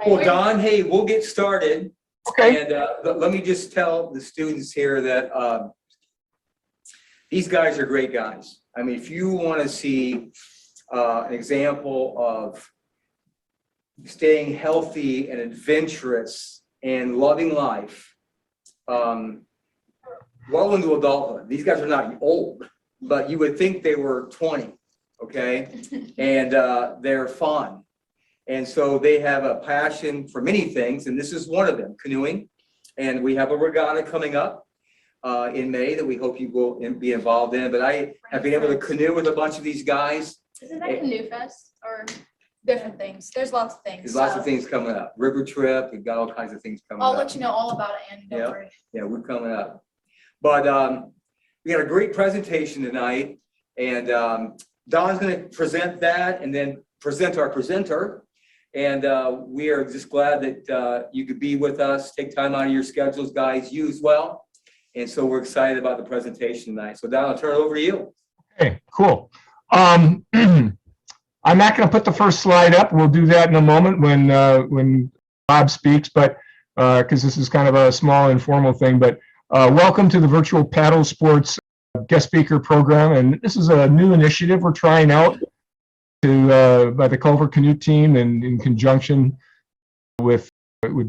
Well, Don, hey, we'll get started. Okay. And let me just tell the students here that these guys are great guys. I mean, if you want to see an example of staying healthy and adventurous and loving life, well into adulthood. These guys are not old, but you would think they were 20, okay? And they're fun. And so they have a passion for many things, and this is one of them, canoeing. And we have a regatta coming up in May that we hope you will be involved in. But I have been able to canoe with a bunch of these guys. Isn't that Canoe Fest or different things? There's lots of things. There's lots of things coming up. River trip, we've got all kinds of things coming up. I'll let you know all about it, Andy. Don't worry. Yeah, we're coming up. But we got a great presentation tonight, and Don's going to present that and then present our presenter. And we are just glad that you could be with us, take time out of your schedules, guys, you as well. And so we're excited about the presentation tonight. So Don, I'll turn it over to you. Okay, cool. I'm not going to put the first slide up. We'll do that in a moment when Bob speaks, but because this is kind of a small informal thing. But welcome to the virtual Paddlesports guest speaker program. And this is a new initiative we're trying out by the Culver Canoe team, and in conjunction with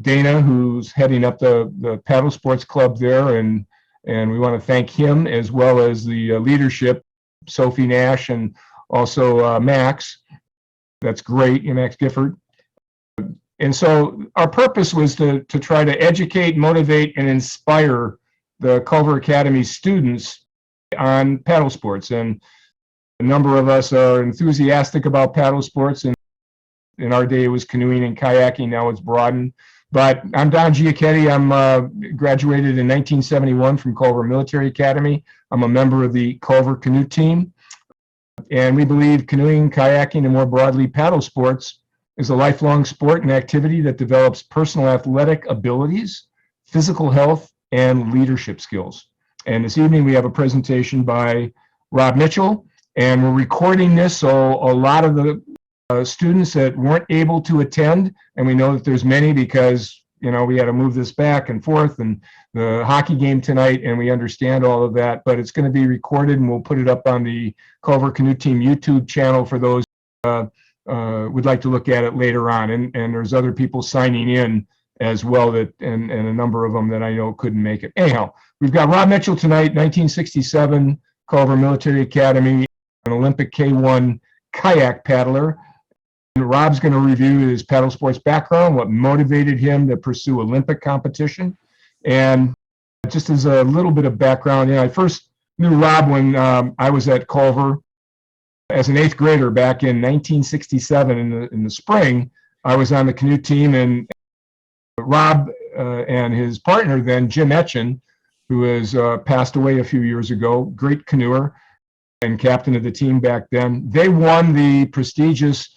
Dana, who's heading up the Paddle Sports Club there, and we want to thank him as well as the leadership, Sophie Nash, and also Max. That's great, Max Gifford. And so our purpose was to try to educate, motivate, and inspire the Culver Academy students on paddle sports. And a number of us are enthusiastic about paddle sports, and in our day it was canoeing and kayaking. Now it's broadened. But I'm Don Giacchetti. I'm graduated in 1971 from Culver Military Academy. I'm a member of the Culver Canoe team, and we believe canoeing, kayaking, and more broadly paddle sports is a lifelong sport and activity that develops personal athletic abilities, physical health, and leadership skills. And this evening we have a presentation by Rob Mitchell. And we're recording this, so a lot of the students that weren't able to attend, and we know that there's many because, we had to move this back and forth, and the hockey game tonight, and we understand all of that, but it's going to be recorded, and we'll put it up on the Culver Canoe Team YouTube channel for those would like to look at it later on. And there's other people signing in as well, that and a number of them that I know couldn't make it. Anyhow, we've got Rob Mitchell tonight, 1967, Culver Military Academy, an Olympic K1 kayak paddler. And Rob's going to review his paddle sports background, what motivated him to pursue Olympic competition. And just as a little bit of background, I first knew Rob when I was at Culver as an 8th grader back in 1967 in the spring. I was on the canoe team, and Rob and his partner then, Jim Etchen, who has passed away a few years ago, great canoeer and captain of the team back then. They won the prestigious,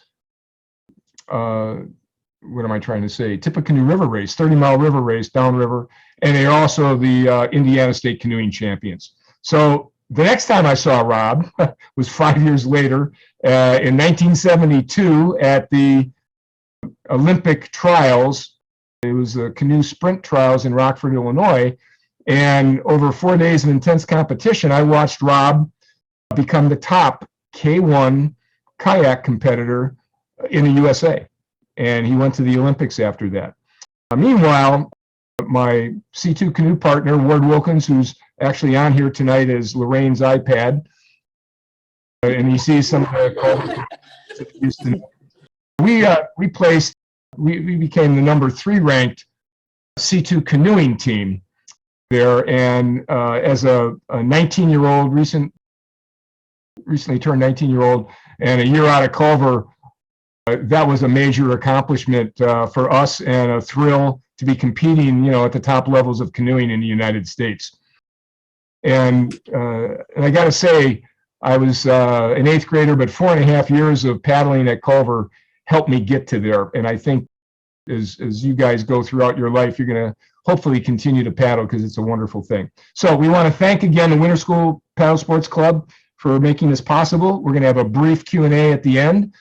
what am I trying to say, Tippecanoe River Race, 30-mile river race downriver, and they're also the Indiana State canoeing champions. So the next time I saw Rob was 5 years later, in 1972 at the Olympic trials. It was the canoe sprint trials in Rockford, Illinois, and over 4 days of intense competition, I watched Rob become the top K1 kayak competitor in the USA, and he went to the Olympics after that. Meanwhile, my C2 canoe partner, Ward Wilkins, who's actually on here tonight as Lorraine's iPad, and he sees some of the we became the number 3 ranked C2 canoeing team there, and as a 19-year-old, recently turned 19-year-old, and a year out of Culver, that was a major accomplishment for us, and a thrill to be competing, at the top levels of canoeing in the United States. And I got to say, I was an 8th grader, but 4.5 years of paddling at Culver helped me get to there. And I think as you guys go throughout your life, you're going to hopefully continue to paddle, because it's a wonderful thing. So we want to thank again the Winter School Paddle Sports Club for making this possible. We're going to have a brief Q&A at the end.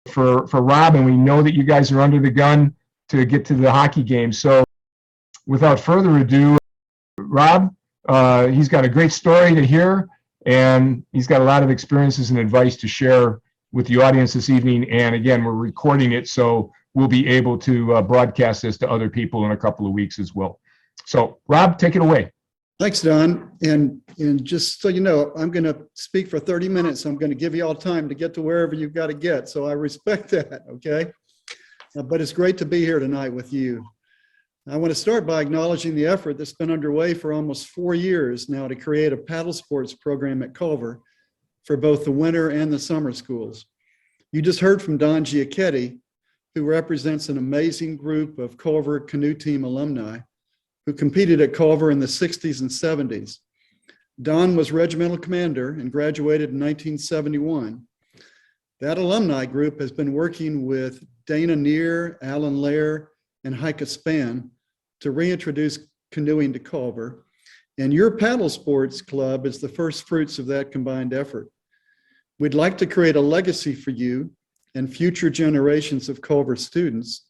for Rob, and we know that you guys are under the gun to get to the hockey game. So without further ado, Rob, he's got a great story to hear, and he's got a lot of experiences and advice to share with the audience this evening. And again, we're recording it, so we'll be able to broadcast this to other people in a couple of weeks as well. So Rob, take it away. Thanks, Don. And just so you know, I'm going to speak for 30 minutes. I'm going to give you all time to get to wherever you've got to get. So I respect that, okay? But it's great to be here tonight with you. I want to start by acknowledging the effort that's been underway for almost 4 years now to create a paddle sports program at Culver for both the winter and the summer schools. You just heard from Don Giacchetti, who represents an amazing group of Culver canoe team alumni who competed at Culver in the 60s and 70s. Don was regimental commander and graduated in 1971. That alumni group has been working with Dana Neer, Alan Lair, and Heike Spann to reintroduce canoeing to Culver. And your paddle sports club is the first fruits of that combined effort. We'd like to create a legacy for you and future generations of Culver students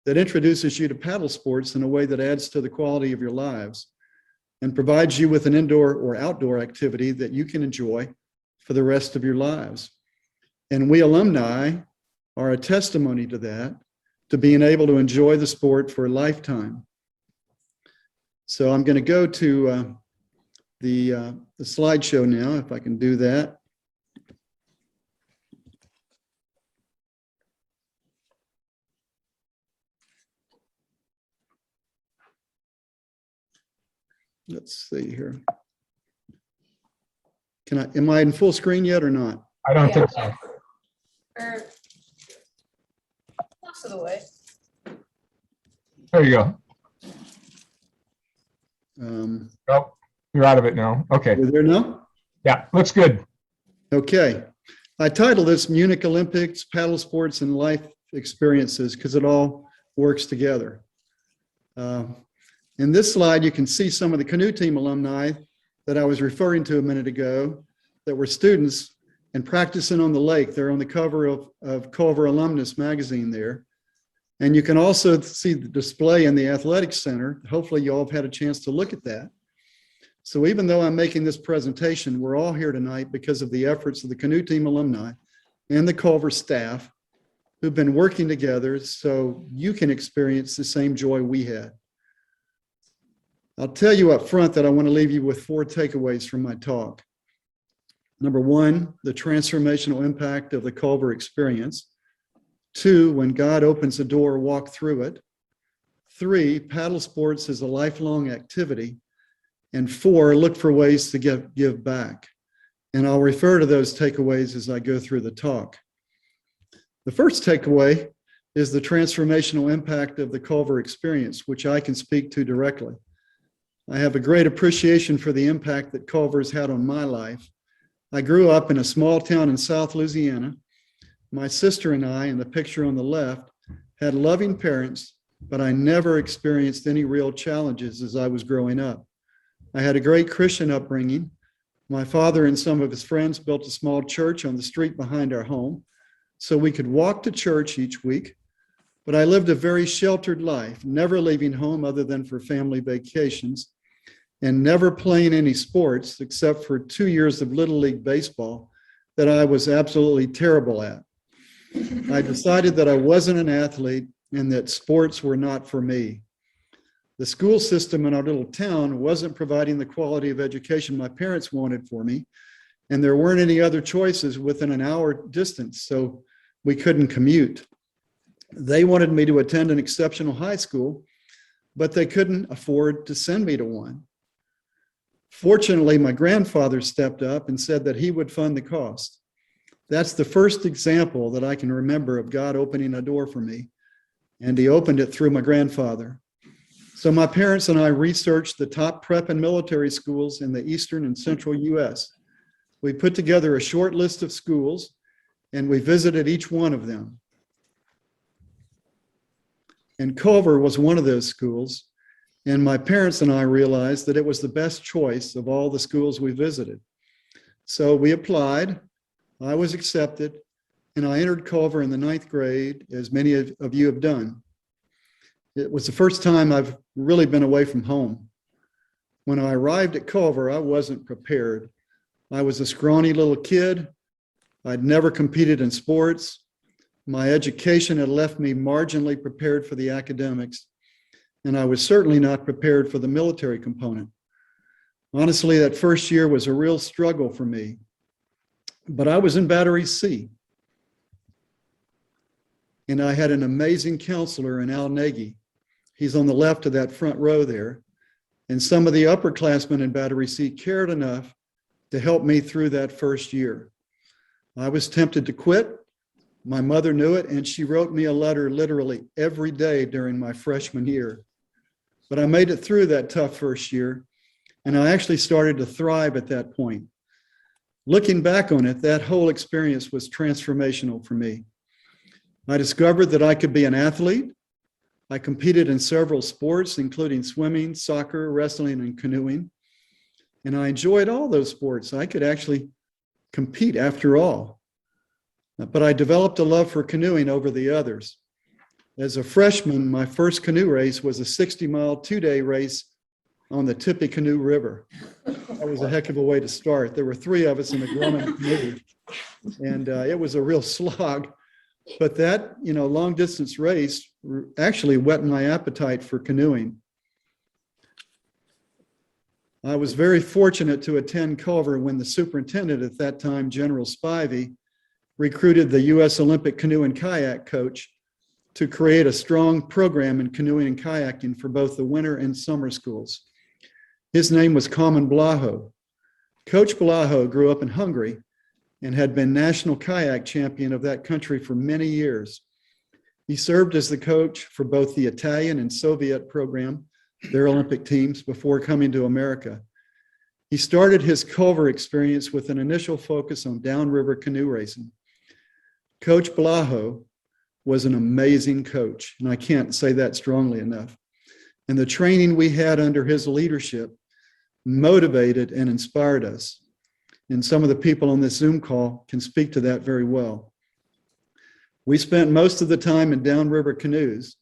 that introduces you to paddle sports in a way that adds to the quality of your lives and provides you with an indoor or outdoor activity that you can enjoy for the rest of your lives. And we alumni are a testimony to that, to being able to enjoy the sport for a lifetime. So I'm going to go to the slideshow now, if I can do that. Let's see here. Am I in full screen yet or not? I don't think so. Or most of the way. There you go. Oh, you're out of it now. Okay. We're there now? Yeah, looks good. Okay. I titled this Munich Olympics, Paddle Sports and Life Experiences because it all works together. In this slide, you can see some of the canoe team alumni that I was referring to a minute ago that were students and practicing on the lake. They're on the cover of Culver Alumnus magazine there. And you can also see the display in the Athletics Center. Hopefully you all have had a chance to look at that. So even though I'm making this presentation, we're all here tonight because of the efforts of the canoe team alumni and the Culver staff who've been working together so you can experience the same joy we had. I'll tell you up front that I want to leave you with 4 takeaways from my talk. Number 1, the transformational impact of the Culver experience. 2, when God opens a door, walk through it. 3, paddle sports is a lifelong activity. And 4, look for ways to give back. And I'll refer to those takeaways as I go through the talk. The first takeaway is the transformational impact of the Culver experience, which I can speak to directly. I have a great appreciation for the impact that Culver's had on my life. I grew up in a small town in South Louisiana. My sister and I, in the picture on the left, had loving parents, but I never experienced any real challenges as I was growing up. I had a great Christian upbringing. My father and some of his friends built a small church on the street behind our home, so we could walk to church each week. But I lived a very sheltered life, never leaving home other than for family vacations, and never playing any sports except for 2 years of Little League baseball that I was absolutely terrible at. I decided that I wasn't an athlete and that sports were not for me. The school system in our little town wasn't providing the quality of education my parents wanted for me, and there weren't any other choices within an hour distance, so we couldn't commute. They wanted me to attend an exceptional high school, but they couldn't afford to send me to one. Fortunately, my grandfather stepped up and said that he would fund the cost. That's the first example that I can remember of God opening a door for me, and he opened it through my grandfather. So my parents and I researched the top prep and military schools in the eastern and central U.S. We put together a short list of schools, and we visited each one of them. And Culver was one of those schools, and my parents and I realized that it was the best choice of all the schools we visited. So we applied, I was accepted, and I entered Culver in the 9th grade, as many of you have done. It was the first time I've really been away from home. When I arrived at Culver, I wasn't prepared. I was a scrawny little kid. I'd never competed in sports. My education had left me marginally prepared for the academics, and I was certainly not prepared for the military component. Honestly, that first year was a real struggle for me, but I was in Battery C. And I had an amazing counselor in Al Nagy. He's on the left of that front row there. And some of the upperclassmen in Battery C cared enough to help me through that first year. I was tempted to quit. My mother knew it, and she wrote me a letter literally every day during my freshman year. But I made it through that tough first year, and I actually started to thrive at that point. Looking back on it, that whole experience was transformational for me. I discovered that I could be an athlete. I competed in several sports, including swimming, soccer, wrestling, and canoeing. And I enjoyed all those sports. I could actually compete after all. But I developed a love for canoeing over the others. As a freshman, my first canoe race was a 60-mile, 2-day race on the Tippecanoe River. That was a heck of a way to start. There were 3 of us in a Grumman canoe, and it was a real slog. But that, long distance race actually whet my appetite for canoeing. I was very fortunate to attend Culver when the superintendent at that time, General Spivey, recruited the U.S. Olympic canoe and kayak coach to create a strong program in canoeing and kayaking for both the winter and summer schools. His name was Common Blaho. Coach Blaho grew up in Hungary and had been national kayak champion of that country for many years. He served as the coach for both the Italian and Soviet program, their Olympic teams, before coming to America. He started his Culver experience with an initial focus on downriver canoe racing. Coach Blaho was an amazing coach, and I can't say that strongly enough. And the training we had under his leadership motivated and inspired us. And some of the people on this Zoom call can speak to that very well. We spent most of the time in downriver canoes,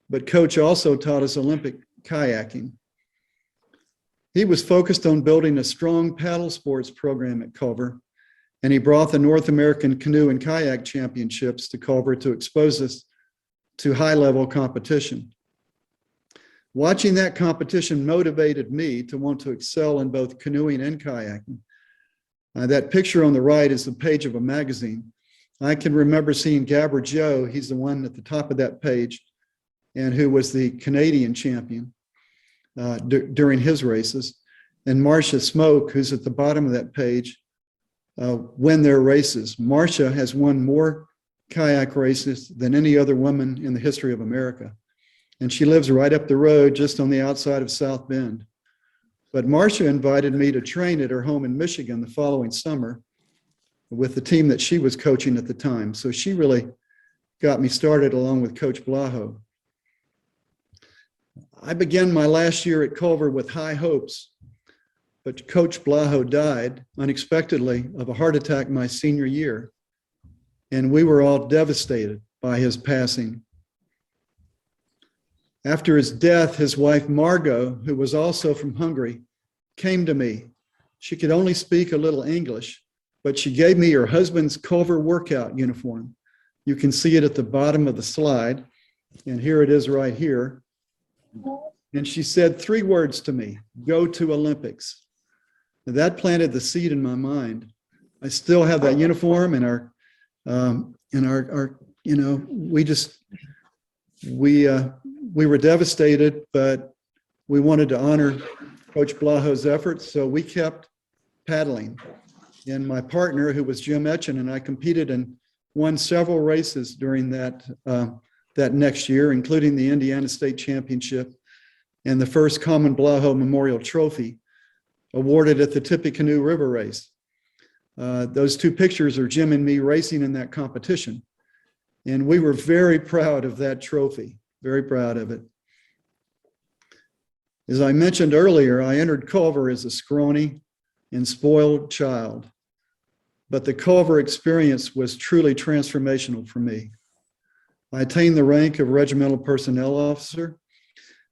but Coach also taught us Olympic kayaking. He was focused on building a strong paddle sports program at Culver, and he brought the North American Canoe and Kayak Championships to Culver to expose us to high-level competition. Watching that competition motivated me to want to excel in both canoeing and kayaking. That picture on the right is the page of a magazine. I can remember seeing Gabber Joe, he's the one at the top of that page, and who was the Canadian champion during his races, and Marcia Smoke, who's at the bottom of that page, win their races. Marcia has won more kayak races than any other woman in the history of America. And she lives right up the road, just on the outside of South Bend. But Marcia invited me to train at her home in Michigan the following summer with the team that she was coaching at the time. So she really got me started along with Coach Blaho. I began my last year at Culver with high hopes, but Coach Blaho died unexpectedly of a heart attack my senior year, and we were all devastated by his passing. After his death, his wife, Margot, who was also from Hungary, came to me. She could only speak a little English, but she gave me her husband's Culver workout uniform. You can see it at the bottom of the slide, and here it is right here. And she said 3 words to me: go to Olympics. And that planted the seed in my mind. I still have that uniform, and we were devastated, but we wanted to honor Coach Blaho's efforts, so we kept paddling. And my partner, who was Jim Etchen, and I competed and won several races during that next year, including the Indiana State Championship and the first Common Blaho Memorial Trophy awarded at the Tippecanoe River Race. Those 2 pictures are Jim and me racing in that competition. And we were very proud of that trophy, very proud of it. As I mentioned earlier, I entered Culver as a scrawny and spoiled child. but the Culver experience was truly transformational for me. I attained the rank of regimental personnel officer,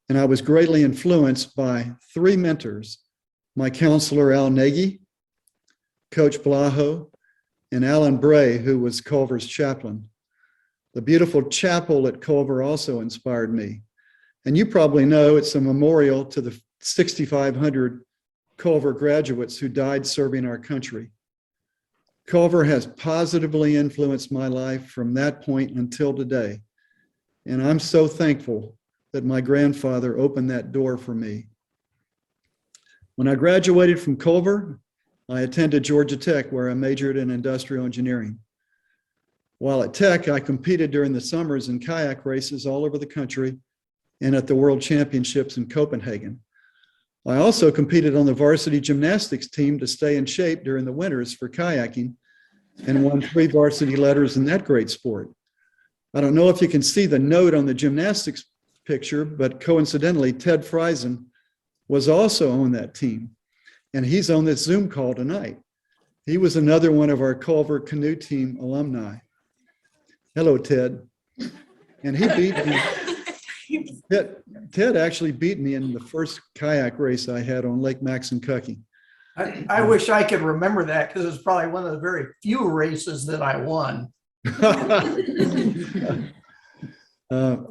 and I was greatly influenced by three mentors: my counselor, Al Nagy, Coach Blaho, and Alan Bray, who was Culver's chaplain. The beautiful chapel at Culver also inspired me. And you probably know it's a memorial to the 6,500 Culver graduates who died serving our country. Culver has positively influenced my life from that point until today. And I'm so thankful that my grandfather opened that door for me. When I graduated from Culver, I attended Georgia Tech, where I majored in industrial engineering. While at Tech, I competed during the summers in kayak races all over the country and at the World Championships in Copenhagen. I also competed on the varsity gymnastics team to stay in shape during the winters for kayaking and won 3 varsity letters in that great sport. I don't know if you can see the note on the gymnastics picture, but coincidentally, Ted Friesen was also on that team, and he's on this Zoom call tonight. He was another one of our Culver canoe team alumni. Hello, Ted. And he beat me. Ted actually beat me in the first kayak race I had on Lake Maxinkuckee. I wish I could remember that, because it's probably one of the very few races that I won.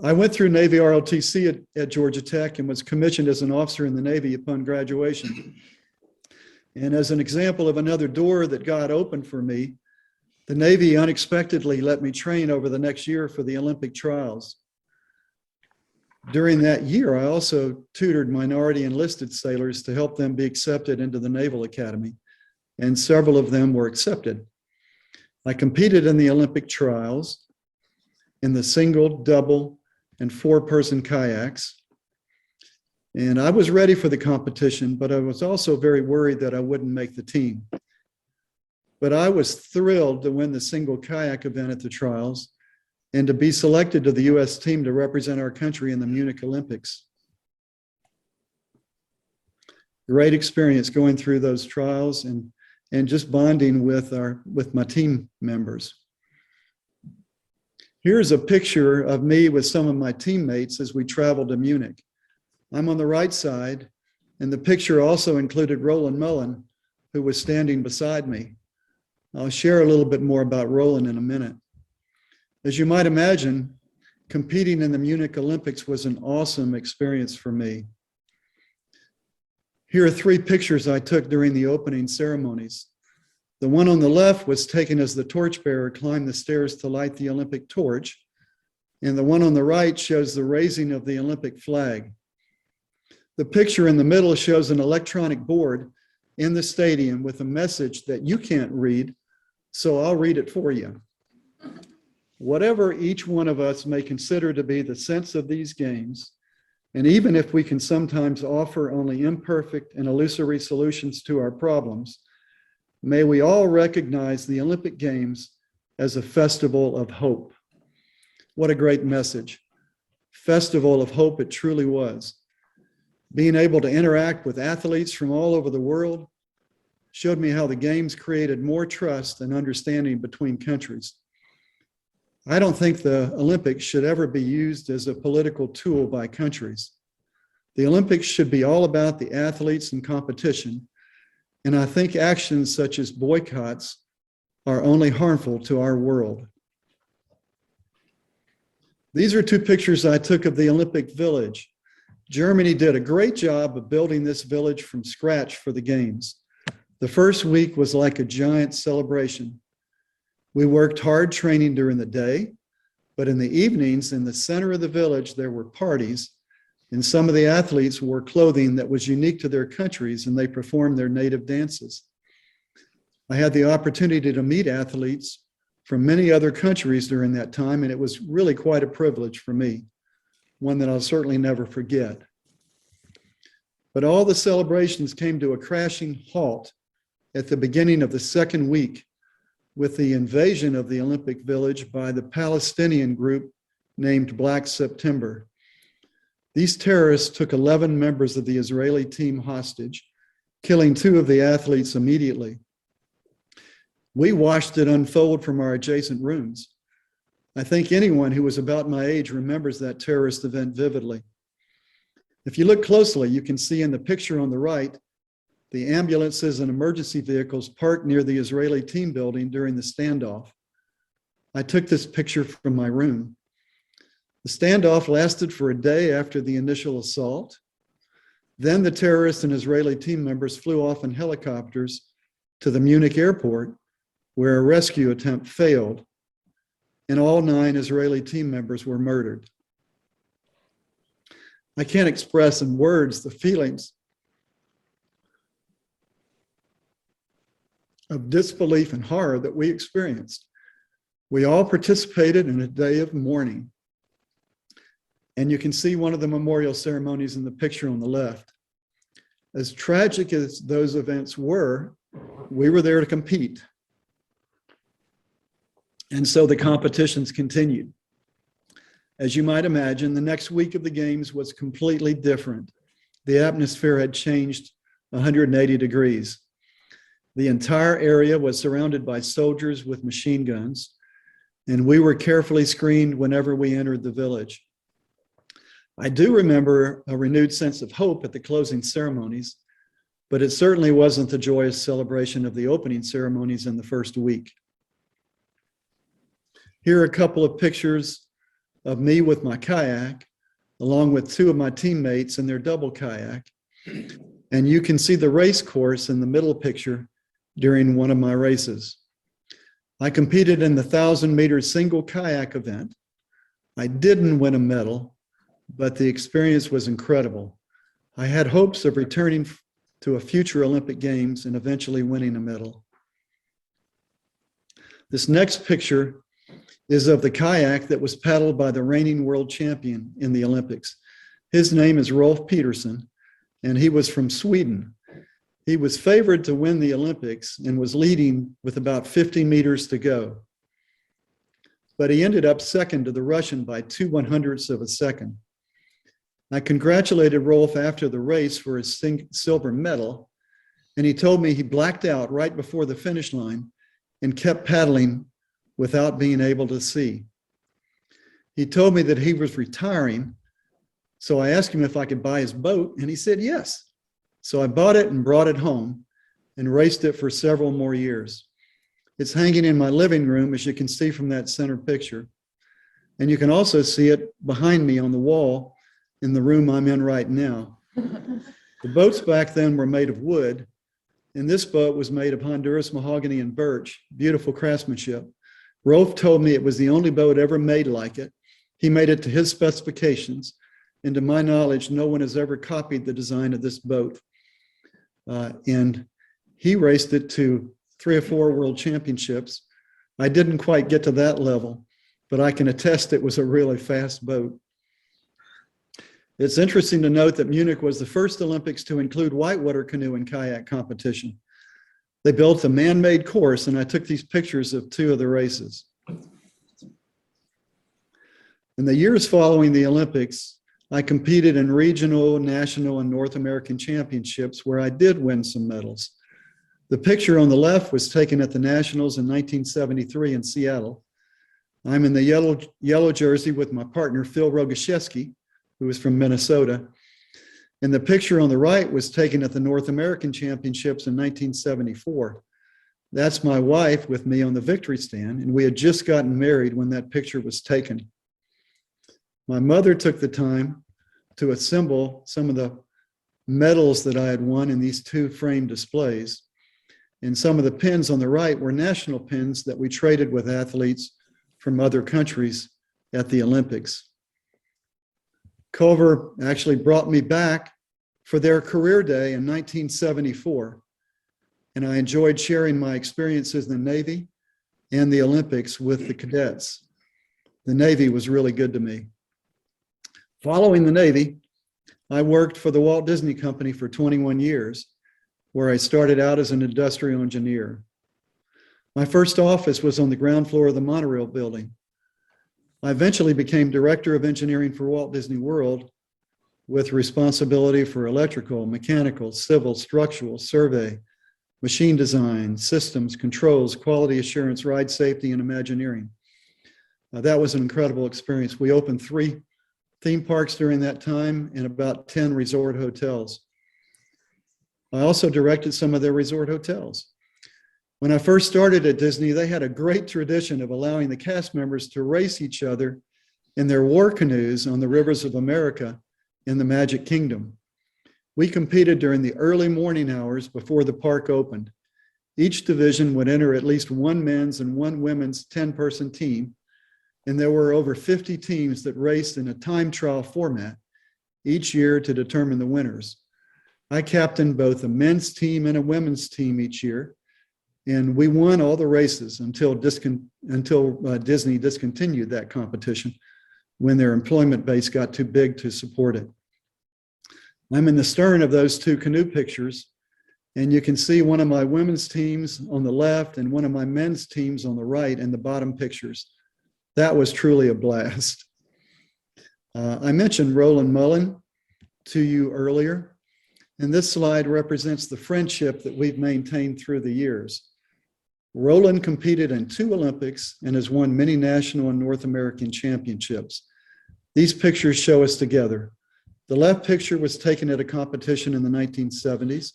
I went through Navy ROTC at Georgia Tech and was commissioned as an officer in the Navy upon graduation. And as an example of another door that God opened for me, the Navy unexpectedly let me train over the next year for the Olympic trials. During that year, I also tutored minority enlisted sailors to help them be accepted into the Naval Academy, and several of them were accepted. I competed in the Olympic trials in the single, double, and 4-person kayaks. And I was ready for the competition, but I was also very worried that I wouldn't make the team. But I was thrilled to win the single kayak event at the trials and to be selected to the U.S. team to represent our country in the Munich Olympics. Great experience going through those trials and just bonding with my team members. Here's a picture of me with some of my teammates as we traveled to Munich. I'm on the right side, and the picture also included Roland Mullen, who was standing beside me. I'll share a little bit more about Roland in a minute. As you might imagine, competing in the Munich Olympics was an awesome experience for me. Here are 3 pictures I took during the opening ceremonies. The one on the left was taken as the torchbearer climbed the stairs to light the Olympic torch, and the one on the right shows the raising of the Olympic flag. The picture in the middle shows an electronic board in the stadium with a message that you can't read, so I'll read it for you. Whatever each one of us may consider to be the sense of these games, and even if we can sometimes offer only imperfect and illusory solutions to our problems, may we all recognize the Olympic Games as a festival of hope. What a great message. Festival of hope it truly was. Being able to interact with athletes from all over the world showed me how the Games created more trust and understanding between countries. I don't think the Olympics should ever be used as a political tool by countries. The Olympics should be all about the athletes and competition, and I think actions such as boycotts are only harmful to our world. These are 2 pictures I took of the Olympic Village. Germany did a great job of building this village from scratch for the Games. The first week was like a giant celebration. We worked hard training during the day, but in the evenings, in the center of the village, there were parties, and some of the athletes wore clothing that was unique to their countries, and they performed their native dances. I had the opportunity to meet athletes from many other countries during that time, and it was really quite a privilege for me, one that I'll certainly never forget. But all the celebrations came to a crashing halt at the beginning of the second week with the invasion of the Olympic Village by the Palestinian group named Black September. These terrorists took 11 members of the Israeli team hostage, killing 2 of the athletes immediately. We watched it unfold from our adjacent rooms. I think anyone who was about my age remembers that terrorist event vividly. If you look closely, you can see in the picture on the right, the ambulances and emergency vehicles parked near the Israeli team building during the standoff. I took this picture from my room. The standoff lasted for a day after the initial assault. Then the terrorists and Israeli team members flew off in helicopters to the Munich airport, where a rescue attempt failed, and all 9 Israeli team members were murdered. I can't express in words the feelings of disbelief and horror that we experienced. We all participated in a day of mourning. And you can see one of the memorial ceremonies in the picture on the left. As tragic as those events were, we were there to compete. And so the competitions continued. As you might imagine, the next week of the games was completely different. The atmosphere had changed 180 degrees. The entire area was surrounded by soldiers with machine guns, and we were carefully screened whenever we entered the village. I do remember a renewed sense of hope at the closing ceremonies, but it certainly wasn't the joyous celebration of the opening ceremonies in the first week. Here are a couple of pictures of me with my kayak, along with 2 of my teammates in their double kayak. And you can see the race course in the middle picture during one of my races. I competed in the 1,000-meter single kayak event. I didn't win a medal, but the experience was incredible. I had hopes of returning to a future Olympic Games and eventually winning a medal. This next picture is of the kayak that was paddled by the reigning world champion in the Olympics. His name is Rolf Peterson, and he was from Sweden. He was favored to win the Olympics and was leading with about 50 meters to go. But he ended up second to the Russian by 2/100ths of a second. I congratulated Rolf after the race for his silver medal, and he told me he blacked out right before the finish line and kept paddling without being able to see. He told me that he was retiring, so I asked him if I could buy his boat, and he said yes. So I bought it and brought it home and raced it for several more years. It's hanging in my living room, as you can see from that center picture. And you can also see it behind me on the wall in the room I'm in right now. The boats back then were made of wood, and this boat was made of Honduras mahogany and birch, beautiful craftsmanship. Rolf told me it was the only boat ever made like it. He made it to his specifications, and to my knowledge, no one has ever copied the design of this boat. And he raced it to 3 or 4 world championships. I didn't quite get to that level, but I can attest it was a really fast boat. It's interesting to note that Munich was the first Olympics to include whitewater canoe and kayak competition. They built a man-made course, and I took these pictures of 2 of the races. In the years following the Olympics, I competed in regional, national, and North American championships where I did win some medals. The picture on the left was taken at the Nationals in 1973 in Seattle. I'm in the yellow jersey with my partner, Phil Rogaszewski, who is from Minnesota. And the picture on the right was taken at the North American Championships in 1974. That's my wife with me on the victory stand, and we had just gotten married when that picture was taken. My mother took the time to assemble some of the medals that I had won in these 2 frame displays. And some of the pins on the right were national pins that we traded with athletes from other countries at the Olympics. Culver actually brought me back for their career day in 1974. And I enjoyed sharing my experiences in the Navy and the Olympics with the cadets. The Navy was really good to me. Following the Navy, I worked for the Walt Disney Company for 21 years, where I started out as an industrial engineer. My first office was on the ground floor of the monorail building. I eventually became director of engineering for Walt Disney World, with responsibility for electrical, mechanical, civil, structural, survey, machine design, systems, controls, quality assurance, ride safety, and Imagineering. That was an incredible experience. We opened 3 theme parks during that time and about 10 resort hotels. I also directed some of their resort hotels. When I first started at Disney, they had a great tradition of allowing the cast members to race each other in their war canoes on the rivers of America in the Magic Kingdom. We competed during the early morning hours before the park opened. Each division would enter at least one men's and one women's 10-person team, and there were over 50 teams that raced in a time trial format each year to determine the winners. I captained both a men's team and a women's team each year, and we won all the races until Disney discontinued that competition when their employment base got too big to support it. I'm in the stern of those 2 canoe pictures, and you can see one of my women's teams on the left and one of my men's teams on the right in the bottom pictures. That was truly a blast. I mentioned Roland Mullen to you earlier, and this slide represents the friendship that we've maintained through the years. Roland competed in 2 Olympics and has won many national and North American championships. These pictures show us together. The left picture was taken at a competition in the 1970s.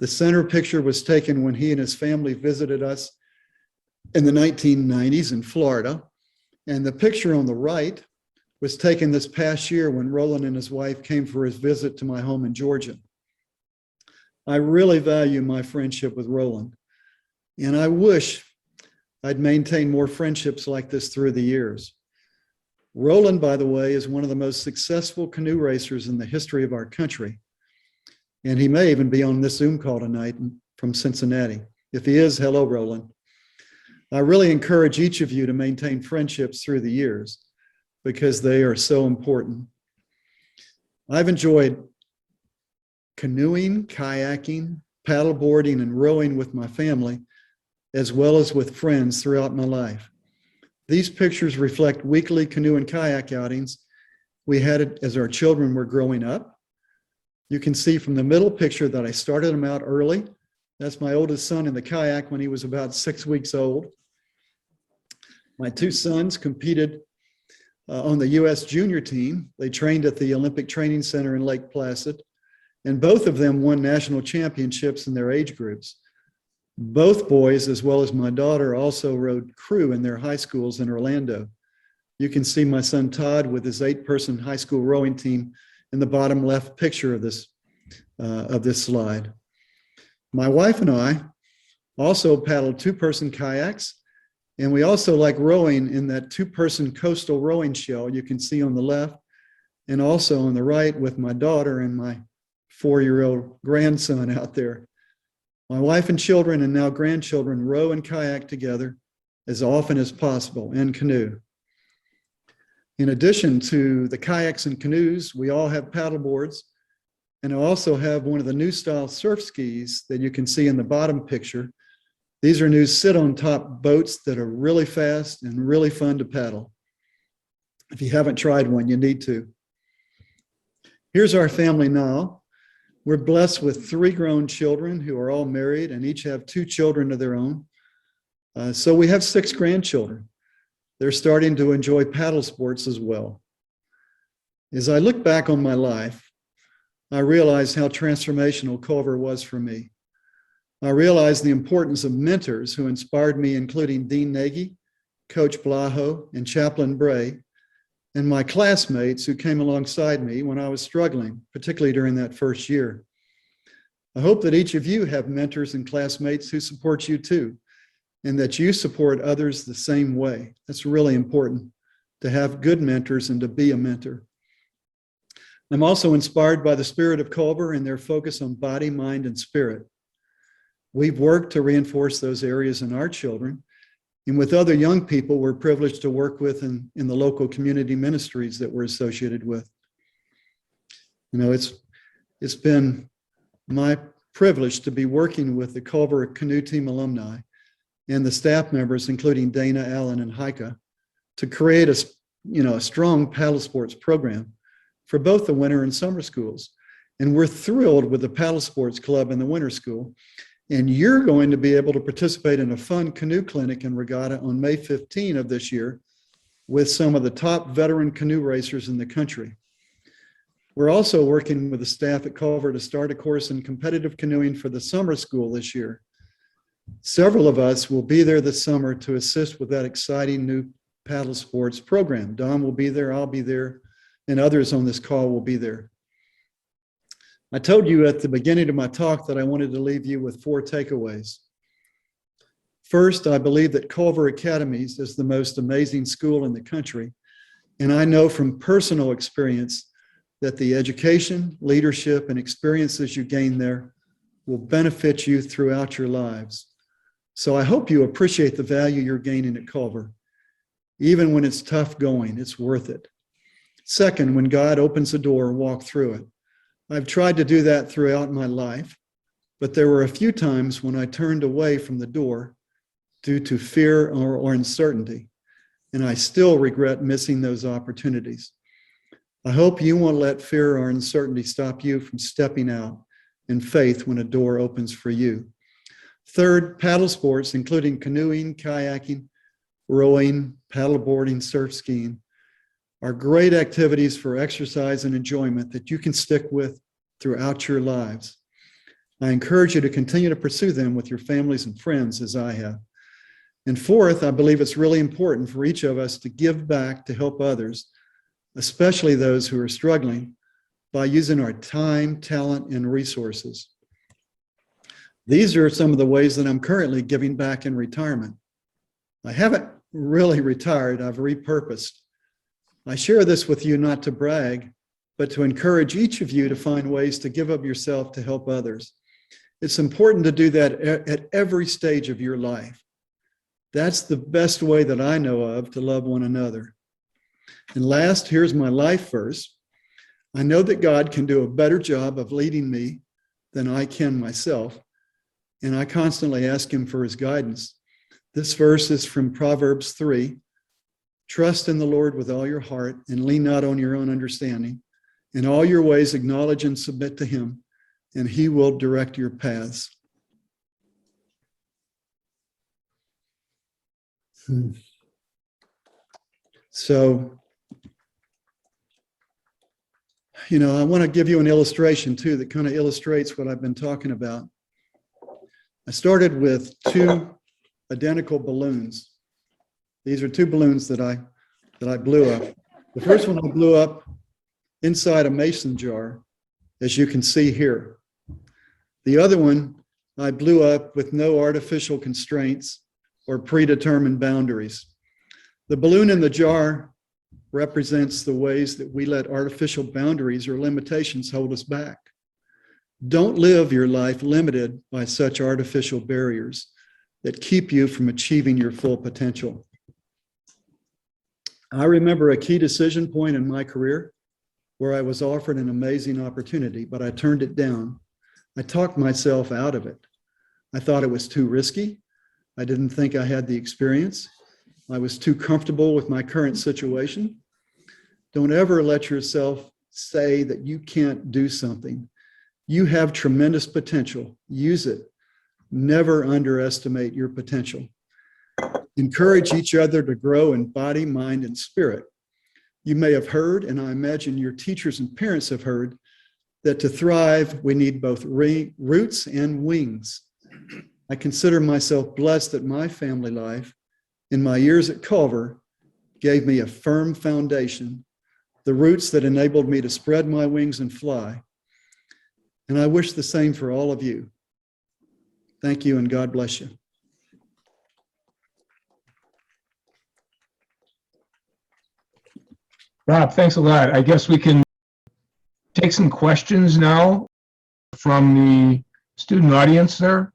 The center picture was taken when he and his family visited us in the 1990s in Florida. And the picture on the right was taken this past year when Roland and his wife came for his visit to my home in Georgia. I really value my friendship with Roland, and I wish I'd maintained more friendships like this through the years. Roland, by the way, is one of the most successful canoe racers in the history of our country, and he may even be on this Zoom call tonight from Cincinnati. If he is, hello, Roland. I really encourage each of you to maintain friendships through the years because they are so important. I've enjoyed canoeing, kayaking, paddleboarding, and rowing with my family, as well as with friends throughout my life. These pictures reflect weekly canoe and kayak outings we had it as our children were growing up. You can see from the middle picture that I started them out early. That's my oldest son in the kayak when he was about 6 weeks old. My 2 sons competed on the U.S. junior team. They trained at the Olympic Training Center in Lake Placid, and both of them won national championships in their age groups. Both boys, as well as my daughter, also rowed crew in their high schools in Orlando. You can see my son Todd with his 8-person high school rowing team in the bottom left picture of this slide. My wife and I also paddled 2-person kayaks, and we also like rowing in that 2-person coastal rowing shell you can see on the left, and also on the right with my daughter and my 4-year-old grandson out there. My wife and children and now grandchildren row and kayak together as often as possible, and canoe. In addition to the kayaks and canoes, we all have paddle boards, and I also have one of the new style surf skis that you can see in the bottom picture. These are new sit-on-top boats that are really fast and really fun to paddle. If you haven't tried one, you need to. Here's our family now. We're blessed with 3 grown children who are all married and each have 2 children of their own. So we have 6 grandchildren. They're starting to enjoy paddle sports as well. As I look back on my life, I realize how transformational Culver was for me. I realize the importance of mentors who inspired me, including Dean Nagy, Coach Blaho, and Chaplain Bray, and my classmates who came alongside me when I was struggling, particularly during that first year. I hope that each of you have mentors and classmates who support you too, and that you support others the same way. That's really important, to have good mentors and to be a mentor. I'm also inspired by the spirit of Culver and their focus on body, mind, and spirit. We've worked to reinforce those areas in our children, and with other young people we're privileged to work with in the local community ministries that we're associated with. You know, it's been my privilege to be working with the Culver Canoe Team alumni and the staff members, including Dana, Allen, and Heike, to create a strong paddle sports program for both the winter and summer schools. And we're thrilled with the paddle sports club in the winter school. And you're going to be able to participate in a fun canoe clinic and regatta on May 15 of this year with some of the top veteran canoe racers in the country. We're also working with the staff at Culver to start a course in competitive canoeing for the summer school this year. Several of us will be there this summer to assist with that exciting new paddle sports program. Don will be there, I'll be there, and others on this call will be there. I told you at the beginning of my talk that I wanted to leave you with 4 takeaways. First, I believe that Culver Academies is the most amazing school in the country, and I know from personal experience that the education, leadership, and experiences you gain there will benefit you throughout your lives. So I hope you appreciate the value you're gaining at Culver. Even when it's tough going, it's worth it. Second, when God opens a door, walk through it. I've tried to do that throughout my life, but there were a few times when I turned away from the door due to fear or uncertainty, and I still regret missing those opportunities. I hope you won't let fear or uncertainty stop you from stepping out in faith when a door opens for you. Third, paddle sports, including canoeing, kayaking, rowing, paddleboarding, surf skiing, are great activities for exercise and enjoyment that you can stick with throughout your lives. I encourage you to continue to pursue them with your families and friends as I have. And fourth, I believe it's really important for each of us to give back to help others, especially those who are struggling, by using our time, talent, and resources. These are some of the ways that I'm currently giving back in retirement. I haven't really retired, I've repurposed. I share this with you not to brag, but to encourage each of you to find ways to give of yourself to help others. It's important to do that at every stage of your life. That's the best way that I know of to love one another. And last, here's my life verse. I know that God can do a better job of leading me than I can myself, and I constantly ask him for his guidance. This verse is from Proverbs 3. Trust in the Lord with all your heart and lean not on your own understanding. In all your ways acknowledge and submit to him, and he will direct your paths. So, I want to give you an illustration too that kind of illustrates what I've been talking about. I started with 2 identical balloons. These are 2 balloons that I blew up. The first one I blew up inside a mason jar, as you can see here. The other one I blew up with no artificial constraints or predetermined boundaries. The balloon in the jar represents the ways that we let artificial boundaries or limitations hold us back. Don't live your life limited by such artificial barriers that keep you from achieving your full potential. I remember a key decision point in my career where I was offered an amazing opportunity, but I turned it down. I talked myself out of it. I thought it was too risky. I didn't think I had the experience. I was too comfortable with my current situation. Don't ever let yourself say that you can't do something. You have tremendous potential. Use it. Never underestimate your potential. Encourage each other to grow in body, mind, and spirit. You may have heard, and I imagine your teachers and parents have heard, that to thrive, we need both roots and wings. I consider myself blessed that my family life, in my years at Culver, gave me a firm foundation, the roots that enabled me to spread my wings and fly. And I wish the same for all of you. Thank you, and God bless you. Rob, thanks a lot. I guess we can take some questions now from the student audience there.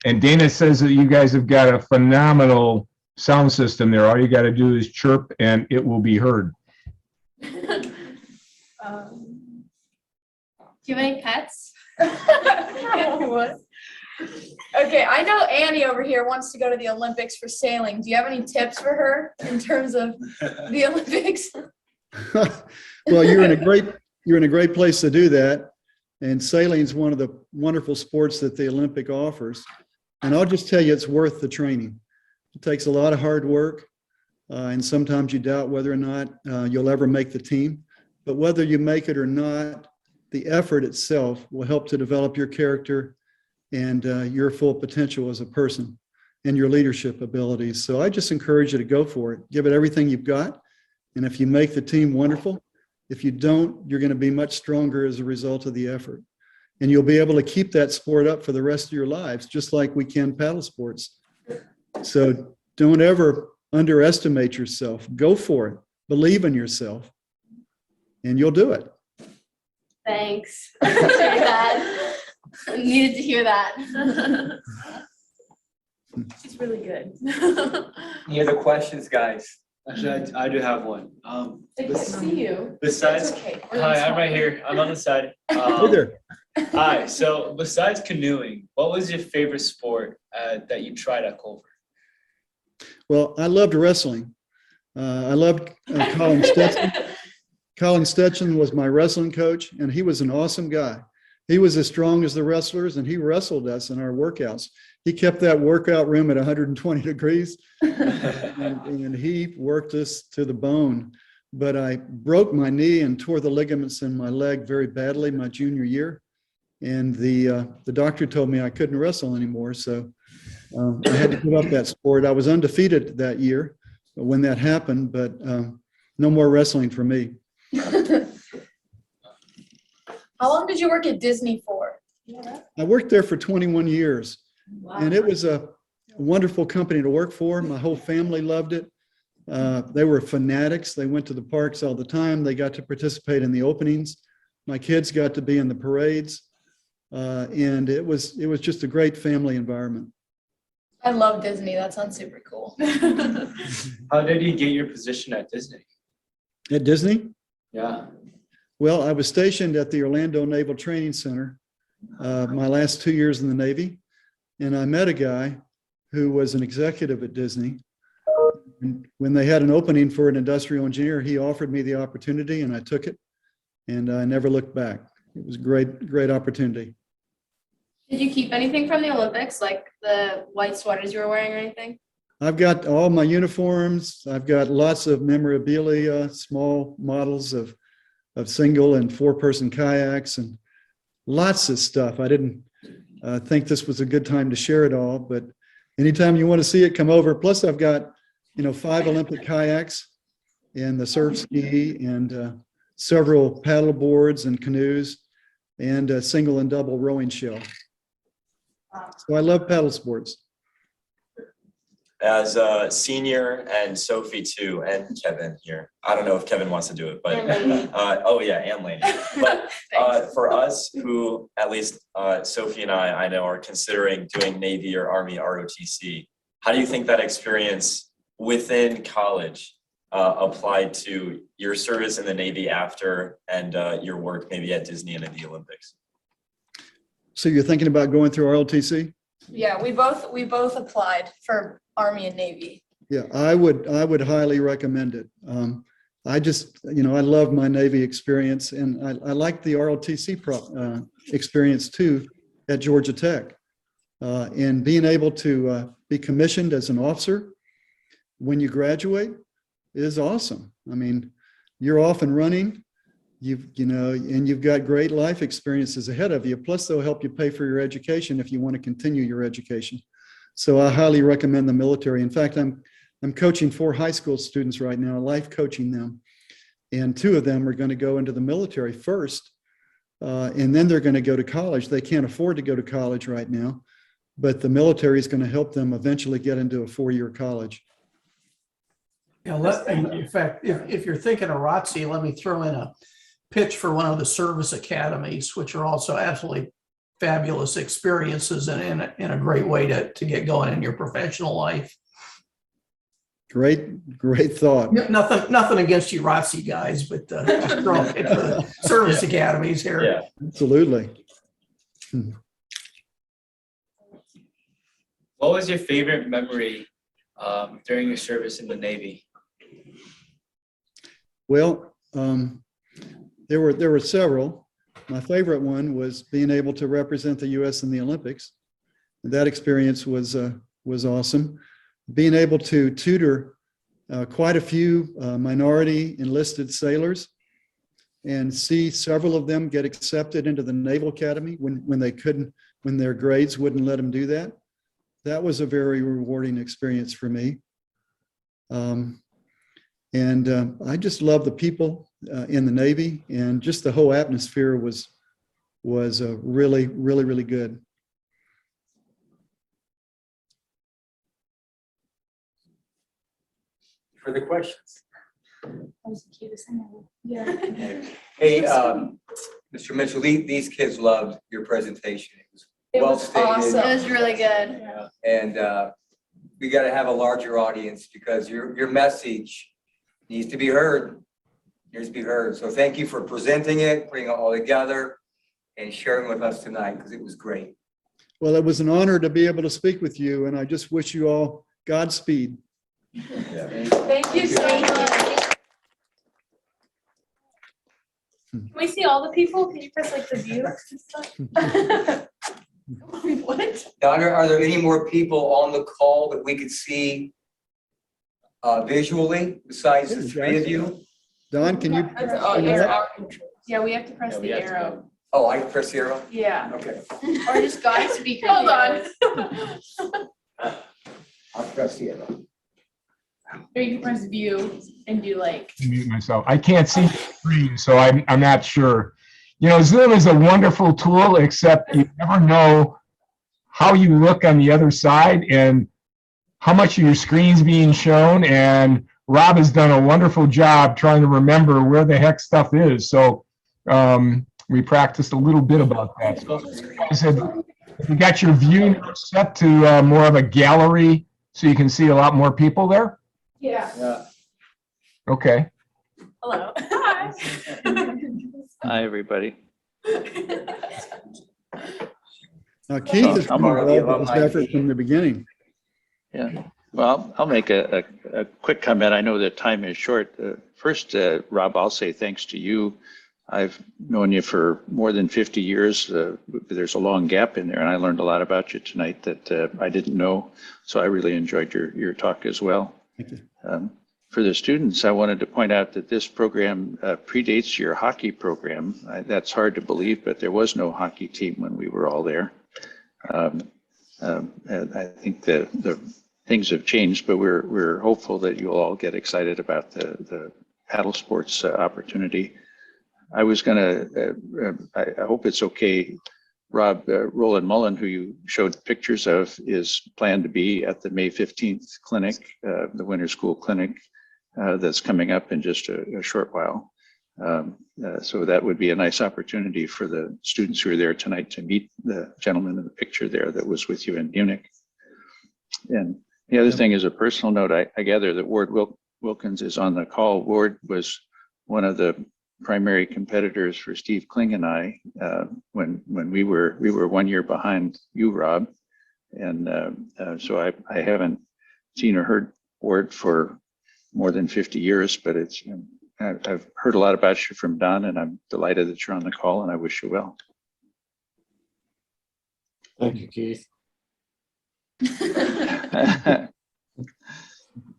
And Dana says that you guys have got a phenomenal sound system there. All you got to do is chirp and it will be heard. Do you have any pets? What? Okay, I know Annie over here wants to go to the Olympics for sailing. Do you have any tips for her in terms of the Olympics? Well, you're in a great place to do that. And sailing is one of the wonderful sports that the Olympic offers. And I'll just tell you, it's worth the training. It takes a lot of hard work. And sometimes you doubt whether or not you'll ever make the team. But whether you make it or not, the effort itself will help to develop your character and your full potential as a person and your leadership abilities. So I just encourage you to go for it. Give it everything you've got. And if you make the team, wonderful. If you don't, you're going to be much stronger as a result of the effort. And you'll be able to keep that sport up for the rest of your lives, just like we can paddle sports. So don't ever underestimate yourself. Go for it. Believe in yourself, and you'll do it. Thanks. Appreciate that. Needed to hear that. She's really good. Any other questions, guys? Actually, I do have one. They can't see you. Besides, It's okay. We're hi, gonna I'm right smile. here. I'm on the side. Hey there. Hi. So, besides canoeing, what was your favorite sport that you tried at Culver? Well, I loved wrestling. I loved Colin Stetson. Colin Stetson was my wrestling coach, and he was an awesome guy. He was as strong as the wrestlers, and he wrestled us in our workouts. He kept that workout room at 120 degrees, and he worked us to the bone. But I broke my knee and tore the ligaments in my leg very badly my junior year, and the doctor told me I couldn't wrestle anymore. So I had to give up that sport. I was undefeated that year when that happened, but no more wrestling for me. How long did you work at Disney for? I worked there for 21 years, Wow. and it was a wonderful company to work for. My whole family loved it. They were fanatics. They went to the parks all the time. They got to participate in the openings. My kids got to be in the parades, and it was just a great family environment. I love Disney. That sounds super cool. How did you get your position at Disney? At Disney, Yeah. well, I was stationed at the Orlando Naval Training Center my last 2 years in the Navy, and I met a guy who was an executive at Disney. And when they had an opening for an industrial engineer, he offered me the opportunity, and I took it, and I never looked back. It was a great opportunity. Did you keep anything from the Olympics, like the white sweaters you were wearing or anything? I've got all my uniforms. I've got lots of memorabilia, small models of single and four-person kayaks, and lots of stuff. I didn't think this was a good time to share it all, but anytime you want to see it, come over. Plus, I've got 5 Olympic kayaks and the surf ski and several paddle boards and canoes and a single and double rowing shell. So I love paddle sports. As a senior, and Sophie too, and Kevin here. I don't know if Kevin wants to do it, but And Lainey. oh yeah, and Lainey. But for us who, at least Sophie and I know are considering doing Navy or Army ROTC, how do you think that experience within college applied to your service in the Navy after and your work maybe at Disney and in the Olympics? So you're thinking about going through ROTC? Yeah, we both applied for Army and Navy. Yeah, I would highly recommend it. I just, I love my Navy experience, and I like the ROTC experience too at Georgia Tech. And being able to be commissioned as an officer when you graduate is awesome. I mean, you're off and running. And you've got great life experiences ahead of you. Plus, they'll help you pay for your education if you want to continue your education. So I highly recommend the military. In fact, I'm coaching 4 high school students right now, life coaching them. And 2 of them are going to go into the military first, and then they're going to go to college. They can't afford to go to college right now, but the military is going to help them eventually get into a 4-year college. Yeah, in fact, if you're thinking of ROTC, let me throw in a pitch for one of the service academies, which are also absolutely fabulous experiences and in a great way to get going in your professional life. Great thought. Nothing against you ROTC guys, but just throw a pitch for the service academies here. Yeah. Absolutely. What was your favorite memory during your service in the Navy? Well, there were several. my favorite one was being able to represent the U.S. in the Olympics. That experience was awesome. Being able to tutor quite a few minority enlisted sailors and see several of them get accepted into the Naval Academy when they couldn't, when their grades wouldn't let them do that. That was a very rewarding experience for me. I just love the people in the Navy, and just the whole atmosphere was really, really, really good. Further questions? That was the cutest thing ever. Yeah. Hey, Mr. Mitchell, these kids loved your presentation. It was It well was awesome. stated. It was really good. And we got to have a larger audience because your message needs to be heard. Needs to be heard. So thank you for presenting it, putting it all together, and sharing with us tonight because it was great. Well, it was an honor to be able to speak with you, and I just wish you all Godspeed. Thank you so much. Can we see all the people? Can you press like the view and stuff? What? Donna, are there any more people on the call that we could see visually besides the three of you? Don, can you? Yeah, we have to press the arrow. Oh, I press the arrow? Yeah. Okay, Or just God's speaker. Hold on. I'll press the arrow. Or you can press view and do like. Mute myself. I can't see the screen, so I'm not sure. You know, Zoom is a wonderful tool, except you never know how you look on the other side and how much of your screen's being shown. And Rob has done a wonderful job trying to remember where the heck stuff is. So we practiced a little bit about that. So, I said, if you got your view set to more of a gallery, so you can see a lot more people there. Yeah. Okay. Hello. Hi. Hi, everybody. Now, Keith has I'm been part of the involved with this alumni effort from the beginning. Yeah, well, I'll make a quick comment. I know that time is short. First, Rob, I'll say thanks to you. I've known you for more than 50 years. There's a long gap in there, and I learned a lot about you tonight that I didn't know. So I really enjoyed your talk as well. Thank you. For the students, I wanted to point out that this program predates your hockey program. That's hard to believe, but there was no hockey team when we were all there. And I think the things have changed, but we're hopeful that you'll all get excited about the paddle sports opportunity. I was gonna, I hope it's okay, Rob, Roland Mullen, who you showed pictures of, is planned to be at the May 15th clinic, the Winter School Clinic, that's coming up in just a short while. So that would be a nice opportunity for the students who are there tonight to meet the gentleman in the picture there that was with you in Munich. And the other thing is a personal note. I gather that Ward Wilkins is on the call. Ward was one of the primary competitors for Steve Kling and I when we were 1 year behind you, Rob. And so I haven't seen or heard Ward for more than 50 years, but I've heard a lot about you from Don, and I'm delighted that you're on the call, and I wish you well. Thank you, Keith.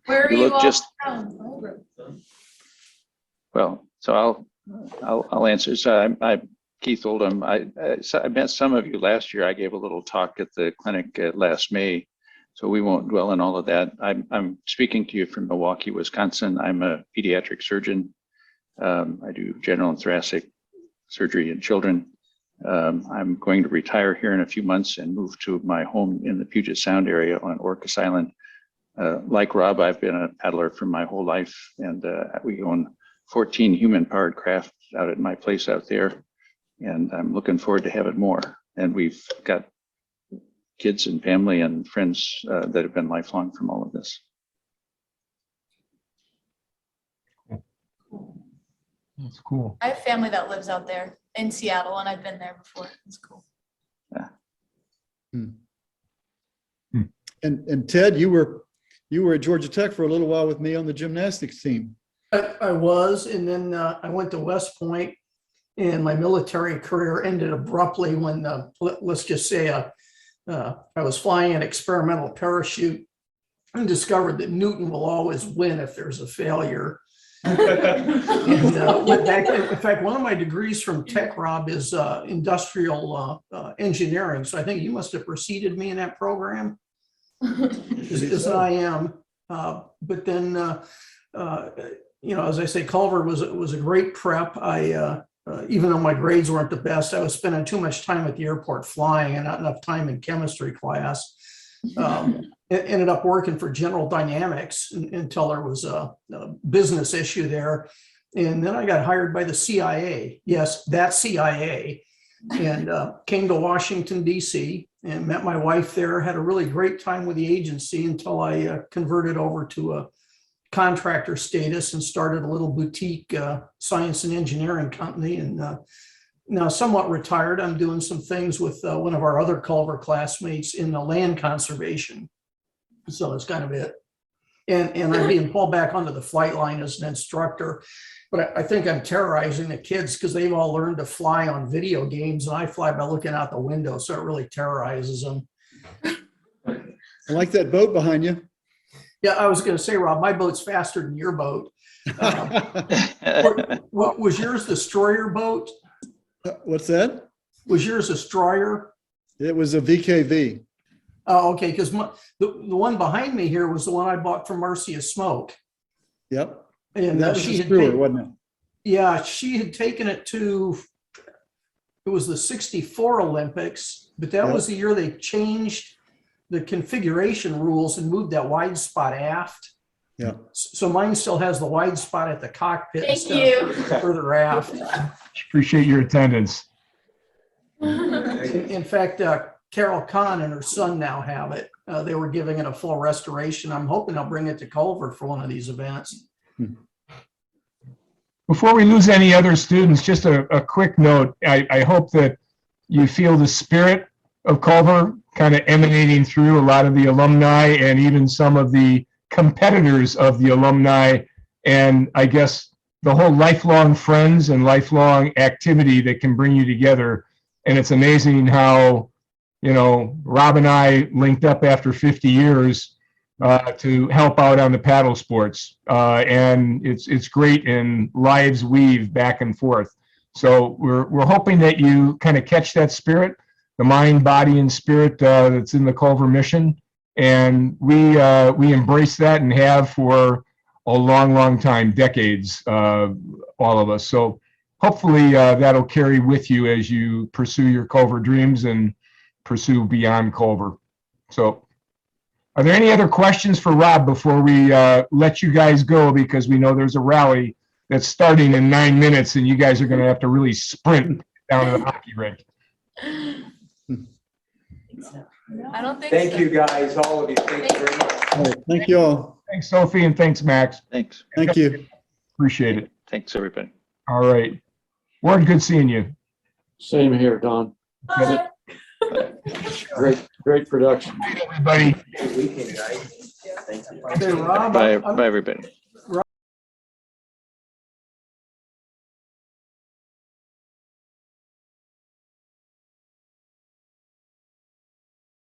Where are You you look all just- from? Well, so I'll answer. So I'm Keith Oldham. I met some of you last year. I gave a little talk at the clinic last May, so we won't dwell on all of that. I'm speaking to you from Milwaukee, Wisconsin. I'm a pediatric surgeon. I do general and thoracic surgery in children. I'm going to retire here in a few months and move to my home in the Puget Sound area on Orcas Island. Like Rob, I've been a paddler for my whole life, and we own 14 human-powered craft out at my place out there, and I'm looking forward to having more. And we've got kids and family and friends that have been lifelong from all of this. That's cool. I have family that lives out there in Seattle, and I've been there before. It's cool. And Ted, you were at Georgia Tech for a little while with me on the gymnastics team. I was, and then I went to West Point And my military career ended abruptly when, let's just say, I was flying an experimental parachute and discovered that Newton will always win if there's a failure. And went back, in fact, one of my degrees from Tech, Rob, is industrial engineering. So I think you must have preceded me in that program, as I am. But then, as I say, Culver was a great prep. Even though my grades weren't the best, I was spending too much time at the airport flying and not enough time in chemistry class. Ended up working for General Dynamics until there was a business issue there. And then I got hired by the CIA. Yes, that CIA. And came to Washington, D.C. and met my wife there. Had a really great time with the agency until I converted over to a contractor status and started a little boutique science and engineering company. And now somewhat retired, I'm doing some things with one of our other Culver classmates in the land conservation. So that's kind of it. And I'm being pulled back onto the flight line as an instructor. But I think I'm terrorizing the kids because they've all learned to fly on video games, and I fly by looking out the window. So it really terrorizes them. I like that boat behind you. Yeah, I was going to say, Rob, my boat's faster than your boat. What was yours, destroyer boat? What's that? Was yours a destroyer? It was a VKV. Oh, okay, because the one behind me here was the one I bought from Marcia Smoke. Yep. And that was she a had Stewart, wasn't it? Yeah, she had taken it to, it was the '64 Olympics, but that was the year they changed the configuration rules and moved that wide spot aft. Yeah. So mine still has the wide spot at the cockpit Thank instead of you. further aft. Appreciate your attendance. In fact, Carol Kahn and her son now have it. They were giving it a full restoration. I'm hoping I'll bring it to Culver for one of these events. Before we lose any other students, just a quick note. I hope that you feel the spirit of Culver kind of emanating through a lot of the alumni and even some of the competitors of the alumni, and I guess the whole lifelong friends and lifelong activity that can bring you together. And it's amazing how, Rob and I linked up after 50 years to help out on the paddle sports. And it's great, and lives weave back and forth. So we're hoping that you kind of catch that spirit, the mind, body, and spirit that's in the Culver mission. And we embrace that and have for a long, long time, decades, all of us. So hopefully that'll carry with you as you pursue your Culver dreams and pursue beyond Culver. So are there any other questions for Rob before we let you guys go? Because we know there's a rally that's starting in 9 minutes and you guys are going to have to really sprint down to the hockey rink. I don't think Thank so. you, guys, all of you. Thank you very much. All right, thank you all. Thanks, Sophie, and thanks, Max. Thanks. Thank you. Appreciate it. Thanks, everybody. All right. Ward, good seeing you. Same here, Don. Bye. Great production. Everybody. Good weekend, guys. Thank you. Hey, Rob, Bye, everybody.